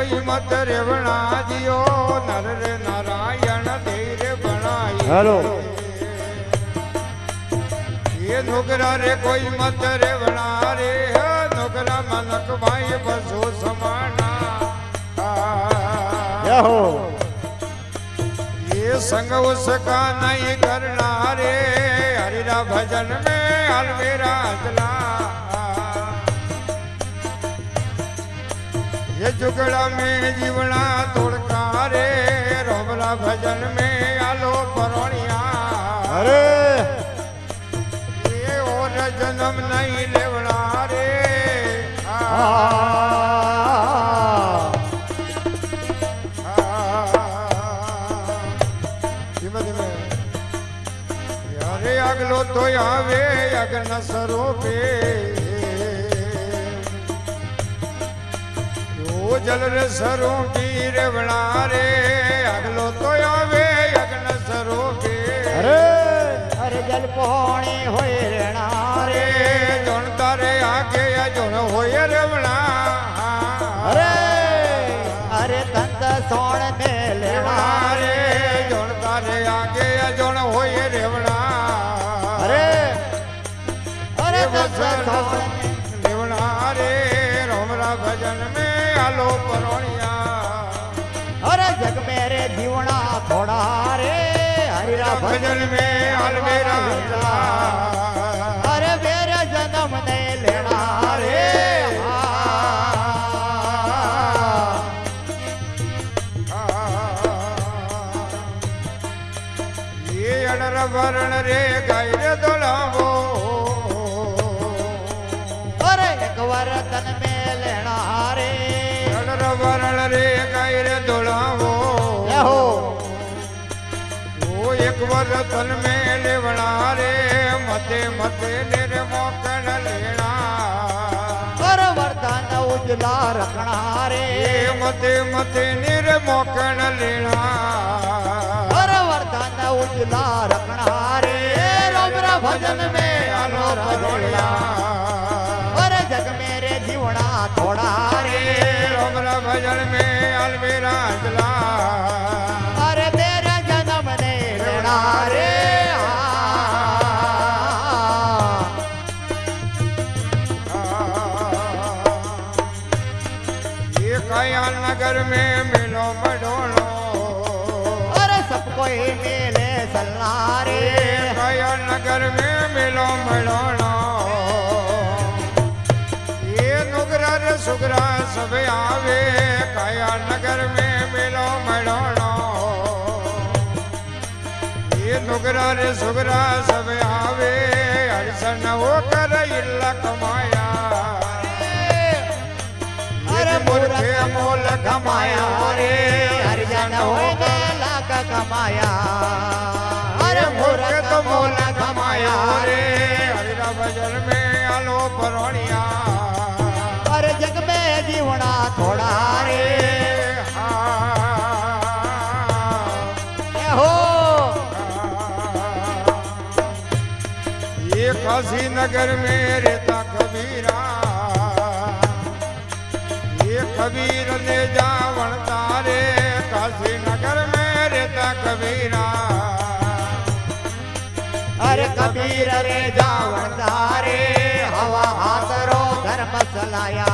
कोई मत रेवणा जियो नर रे नारायण धीरे बनाई हेलो ये नुकरा रे कोई मत रेवणा रे नुकरा मनक भाई बसो समाना हो ये संग उसका नहीं करना रे हरिरा भजन में अलमेरा चला ये जुगड़ा में जीवना तोड़का रे रोमला भजन में आलो परोनिया अरे ये और जन्म नहीं लेवना रे धीमे धीमे यारे अगलो तो आवे अगन सरो पे जल रे सरो की रेवणा रे अगलो तो आवे अगन सरो के अरे अरे जल पोहणी होए रेणा रे जोन तारे आगे या जोन होए रेवणा अरे अरे तंत सोण में लेवा रे जोन तारे आगे या जोन होए रेवणा अरे अरे तंत सोण रेवणा रे रोमरा भजन में आलो परोनिया अरे जग मेरे दीवना थोड़ा रे हरिरा भजन में अलमेरा अरे मेरे जन्म नहीं लेना रे ये अडर वर्ण रे गाय दोलावो अरे एक वरतन में लेना रे वरण रे गाय रे दोलावो हो वो एक वरतन में लेवना रे मते मते निर मोकन लेना और वरदान उजला रखना रे मते मते निर मोकन लेना और वरदान उजला रखना रे रोमरा भजन में आलो भजनिया और जग मेरे जीवना थोड़ा रे रोमरा भजन में अलमेरा चला अरे मेरा जन्म नहीं लेना रे ये काया नगर में मिलो मडोलो अरे सबको ही मिले सल्ला रे काया नगर में मिलो मडोलो ये नुगरा रे सुगरा सब आवे काया नगर में मिलो मडोलो ये नुगरा रे सुगरा सब आवे अड़सन वो कर इल्ला कमाया अरे मूर्खे मोल कमाया रे हरिजन होने लाख कमाया अरे मूर्ख मूर्ख तो मोल कमाया रे हरिरा भजन में आलो परोनिया अरे जग में जीवना थोड़ा रे हो ये काशी नगर में रहता कबीरा ये कबीर ले जावन तारे काशी नगर में रहता कबीरा अरे कबीर रे जावन दारे हवा हाथ रो धर्म चलाया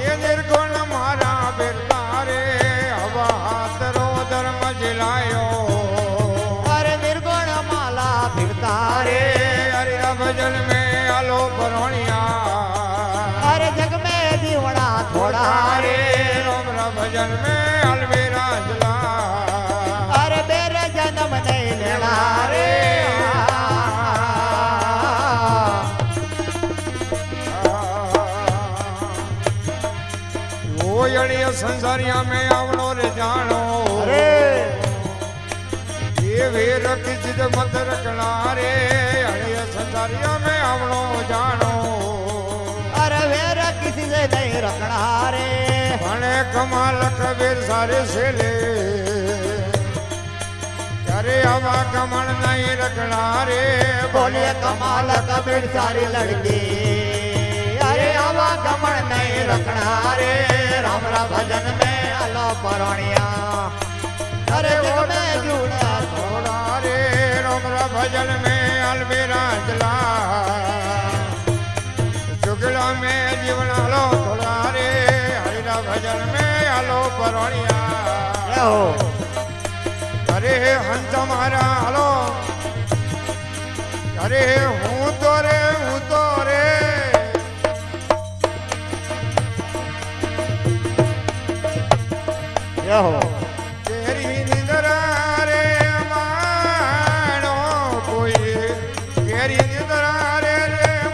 ये निर्गुण मारा बिरतारे हवा हाथ रो धर्म जिलायो अरे निर्गुण माला फिरता रे हरि भजन में आलो परोनिया अरे जग में दीवड़ा थोड़ा रे रोमरा भजन में अलमेरा चला अरे मेरे जन्म नहीं लेना रे वो यड़िया संसारिया में आवड़ो रे जानो अरे ये वीर की जिद मत रखना रे यड़िया संसारिया में आवड़ो जानो अरे वेरा किसी से नहीं रखना रे भणे कमाल कबीर सारे से ले करे हवा कमण नहीं रखना रे बोलिए कमाल कबीर सारी लड़की अरे हवा कमण नहीं रखना रे राम राम भजन में आलो परोणिया अरे जग में जुड़ा थोड़ा रे रोमरा भजन में अलबेरा चला शुक्ला में जीवन आलो थोड़ा रे हरिरा भजन में आलो परोणिया अरे हंस मारा आलो अरे हूँ तो रे तेरी निंदरा रे मानो कोई तेरी निंदरा रे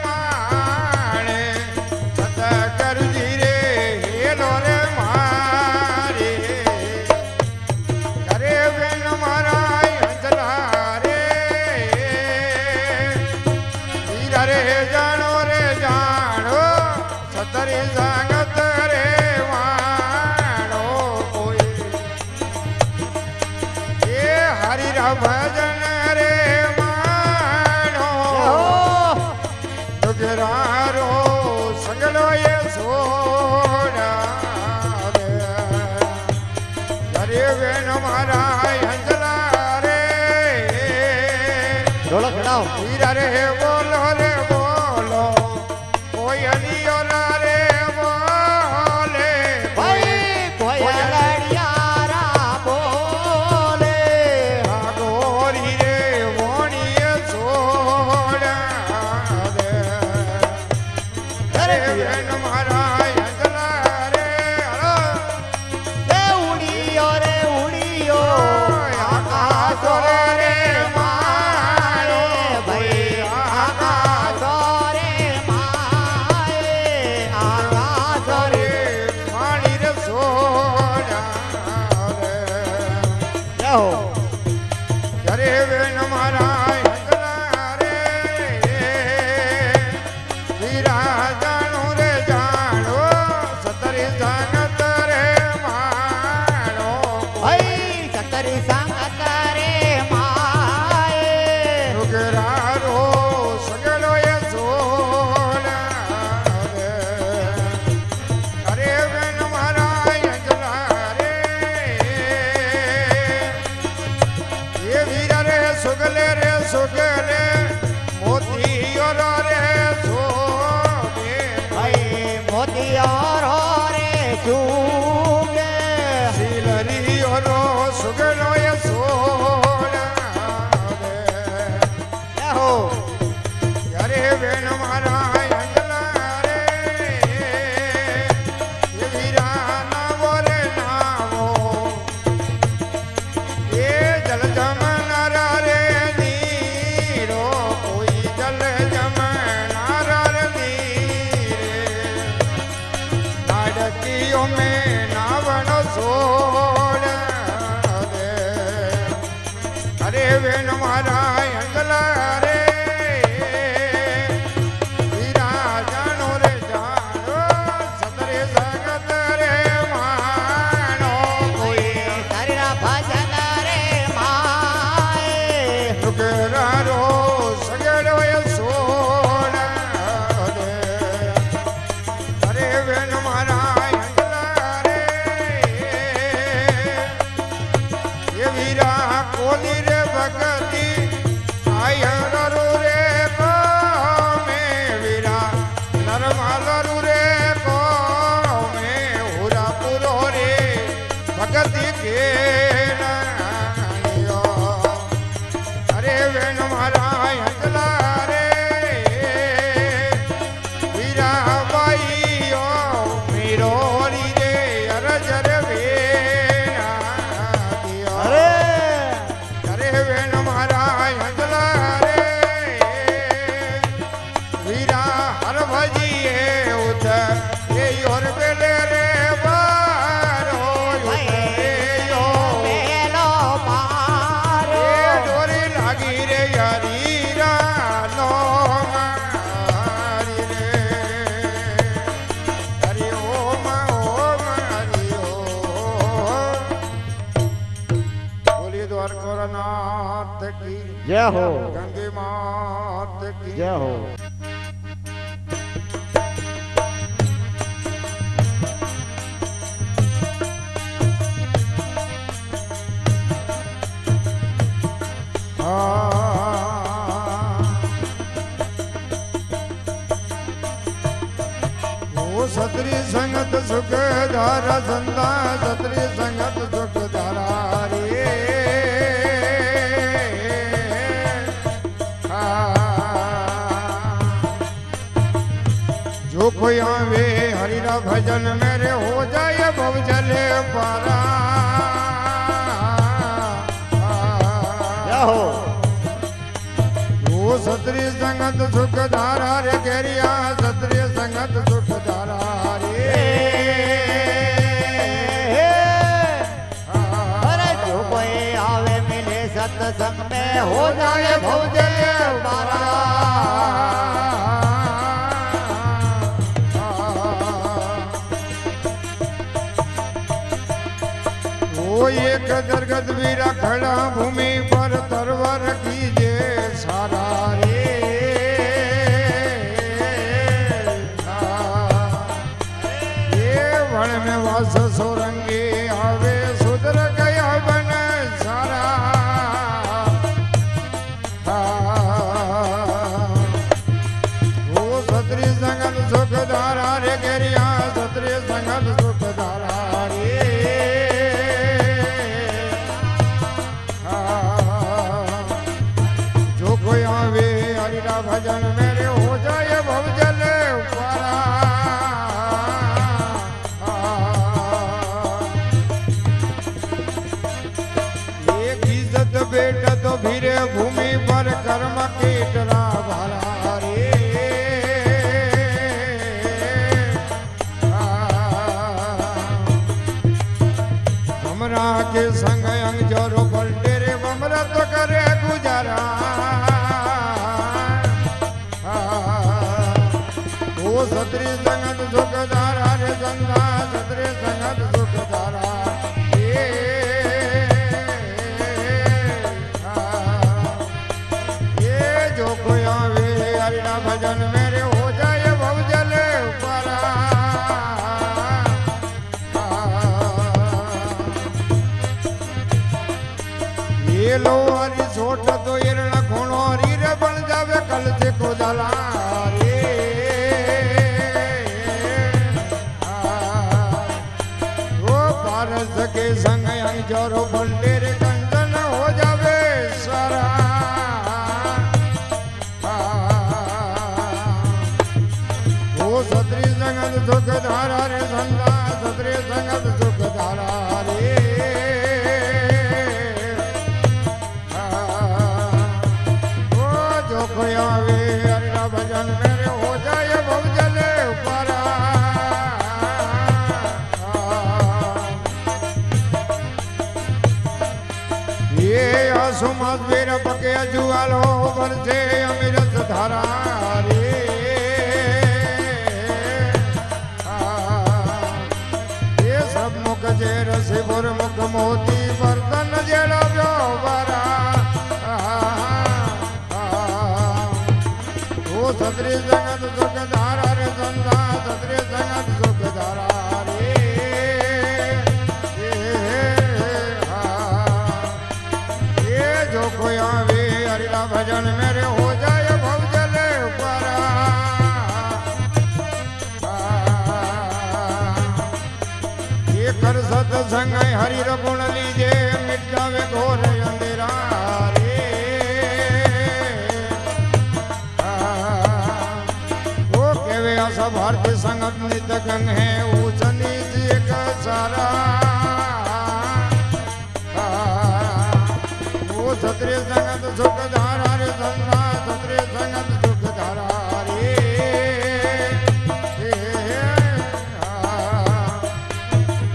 माने सता कर धीरे हेलो रे मारे करे बेन मारा हंसला रे हीरा रे जानो सतरी संगत रे भजन रे मानो दुगरारो संगलो ये सोना रे अरे वेन मारा हंसला रे ढोलक खड़ाओ हीरा रे बोलो कोई अलियो रे बोले भाई कोई लड़िया अरे वेन मारा हंसला रे वीरा जानो रे जानो सतरी संगत रे मानो भाई सतरी संगत रे माए रुगरारो सगलो ये सोना रे अरे वेन मारा हंसला रे ये वीरा रे सुगले मोती और रे सोगे भाई मोती और रे सुगे सिलरी और सुगलो ये सोना रे हो यारे वेन मारा हंसला रे ये वीरा नावो रे नावो ये जल जमनारा रे नीरो कोई जल जमनारा रे नीरे नाडकियों में नावन सोड़ दे अरे वेन मारा हंसला रे वीरा जानो रे जानो सतरे संगत रे मानो कोई तारा भजन रे माए दुगरारो सगलो ये सोना रे अरे वेन मारा हंसला रे ये वीरा कोनी रे भगती आयरो रे को में वीरा नरमालरू रे को में हुरा पुरो रे भगती के नानियो अरे वेन मारा हंसला रे वीरा बाईयो मेरो रे अरज रे वेना दियो अरे वेन मारा हंसला रे वीरा हर भजिए उठ ये योर बेले रे बारो यो मेलो मारे डोरी लागी रे यारी नो मारी रे हरि ओम हरि ओम बोलिए द्वारकानाथ की जय हो गंगे मात की जय हो સત્રી સંગત સુખ ધારા સંતા સત્રી સંગત સુખ ધારા રે जो कोई आवे हरिरा भजन मेरे हो जाए भव जले पारा हो वो सत्रिय संगत सुख धारा रे घेरिया सत्रिय संगत सुख धारा रे अरे जो कोई आवे मिले सत्संग में हो जाए भवजल पारा वो एक दरगत वीरा खड़ा भूमि पर तरवर कीजे सारा रे ये वन में वास सोरंगी आवे सुधर गया बन सारा वो सत्री संगत सुख धारा रे घेरिया सत्री संगत सुख धारा रे कोई आवे हरिरा भजन मेरे हो जाए भव जल पारा एक इज्जत बेटा तो भीरे भूमि पर कर्म कीटरा भारा रे हमरा के संग अंग जोरो पलटे रे बमरा तो करे गुजारा वो सत्री संगत सुख धारा रे संगा सत्री संगत सुख धारा ये जो कोई आवे हरिना भजन मेरे हो जाए भव जल पारा ये लो हरी सोट तो एरण खूणो रीर बन जावे कल से को दला के संग अंग जोरो बंडे रे कंचन हो जावे सारा वो सत्री संगत सुख धारा रे संगा सत्री संगत सुख धारा रे वो जो कोई आवे हरिरा भजन मेरे हो जाए भव जले पारा ये आसुमत वीर पके जुआलो बरसे अमिरत धारा रे ये सब मुख जे रसे बुर मुख मोती बर्तन जेड़ा व्योवरा वो सत्री संगत सुख धारा रे संधा सत्री संगत सुख धारा रे जो कोई आवे हरिरा भजन मेरे हो जाए भव जले पारा ये कर सत्संग हरिर गुण लीजे मिट जावे घोर अंधेरा रे वो केवे आशा भारतीय संगत नित गंग है ऊंच नीच एक सारा सत्रिय संगत सुख धारा रे संगा सत्रिय संगत सुख धारा रे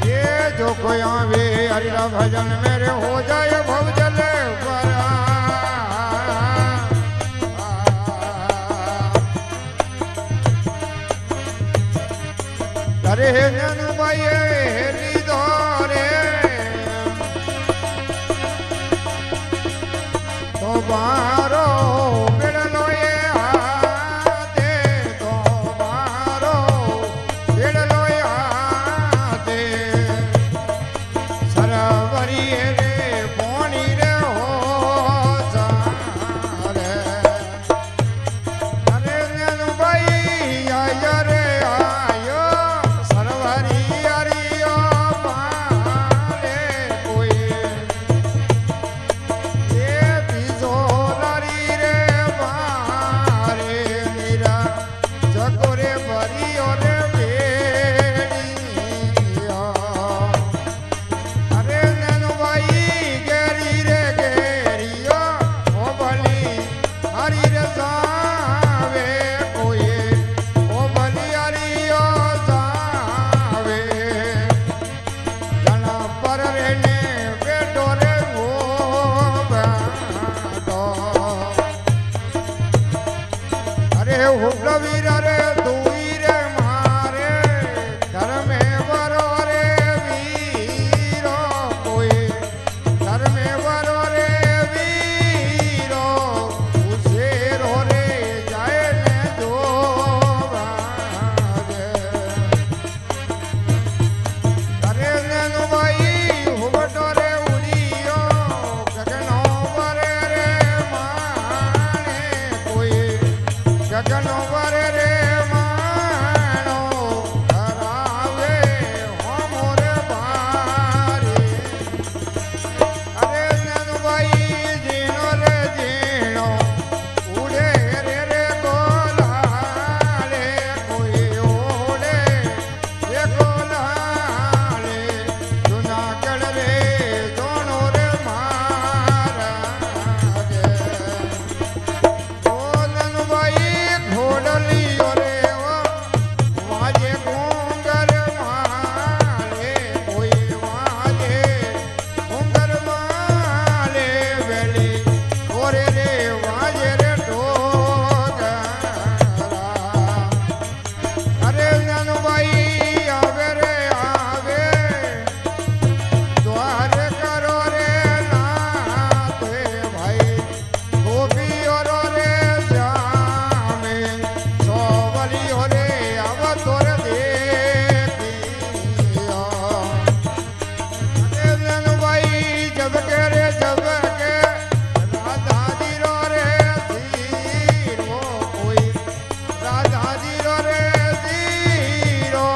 ये जो कोई आवे हरिरा भजन मेरे हो जाए भव जले पारा अरे ननु भाई लीधो रे तो बारो बिड़लो ये हाथे तो बारो बिड़लो ये हाथे सरवरी रे पोनी रे हो सारे अरे ननु भाई आयो रे आयो રે ભરીઓ રે ભેડિયા. અરે નનભાઈ ઘેરી રે ઘેરીઓ ઓ ભલી હરી રે સાવે કોઈએ ઓ ભલી હરીઓ સાવે જણા પર રે ને બેટો રે ઓ બેટો. અરે હુબલો વીર રે ધુઈ રે મારે ઘર મે વરો રે વીરો કોઈ ઘર મે વરો રે વીરો ઉસેરો રે જાય ને જોવાજે. અરે નનભાઈ હુબટો રે ઉડીયો ગગનો વરે રે માણે કોઈ ગગનો વરે રે માણો ધરાવે હોમો રે ભારી. અરે નનભાઈ ઝીણો રે ઝીણો ઉડે રે ગોલાલે કોઈ ઓડે રે ગોલાલે જુનાગઢ રે જોણો રે મહારાજે. ઓ નનભાઈ ઘોડલીઓ રે ઓ વાજે ઘૂંઘર માલે કોઈ વાજે ઘૂંઘર માલે વેલી ઓરે રે વાજે રે ઢોગરા. અરે નનભાઈ આવે રે આવે દ્વાર કરો રે નાથ ભાઈ ગોપીઓ રો રે શ્યામે સોવલીઓ રે આવતો રે દેખીયો. અરે નનભાઈ જબકે રે જબકે રાધાજી રો રે ધીરો કોઈ રાધાજી રો રે ધીરો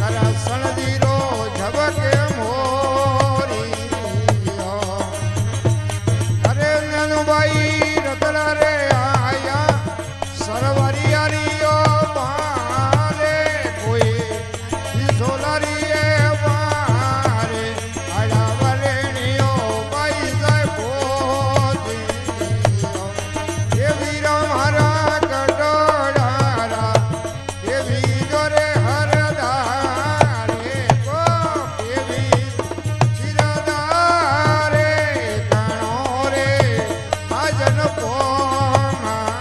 કરસણ ધીરો જબકે મોરીયો. અરે નનભાઈ રતડા રે આયા સરવરિયારીઓ પારે કોઈ ઈસોલારીએ પારે આડા વરેણીઓ પાઈ જાય પોતીઓ. એ વીરા મારા કટોડારા એ વીરો રે હરદારે કો એવી ચિરદારે કણો રે આજન પોમાળા.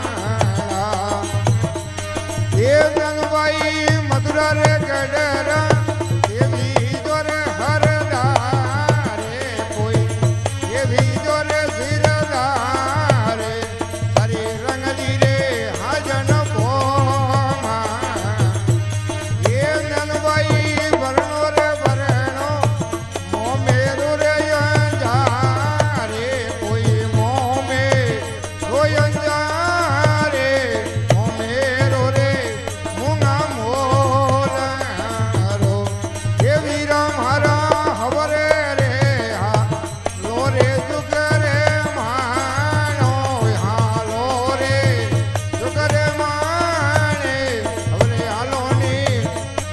એ નનભાઈ મધુરા રે ગડરા એ વીરો રે હરદારે કોઈ એવી જો રે શિરદારે હરી રંગલી રે હાજન પોમા. એ નનભાઈ વરણો રે વરણો મોમેરો રે અંજારે કોઈ મોમે કોઈ અંજારે મોમેરો રે મૂંગા મોરારો. એ વીરા મારા હવરે રે હા લો રે જુગ રે માણો હાલો રે જુગ રે માણે હવરે હાલો ની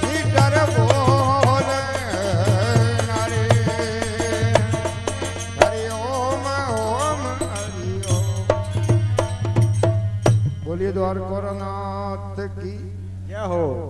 મીટર બોલ નારે. હરિ ઓમ ઓમ હરિ ઓમ. બોલીએ દ્વારકોરનાથ કી જય હો.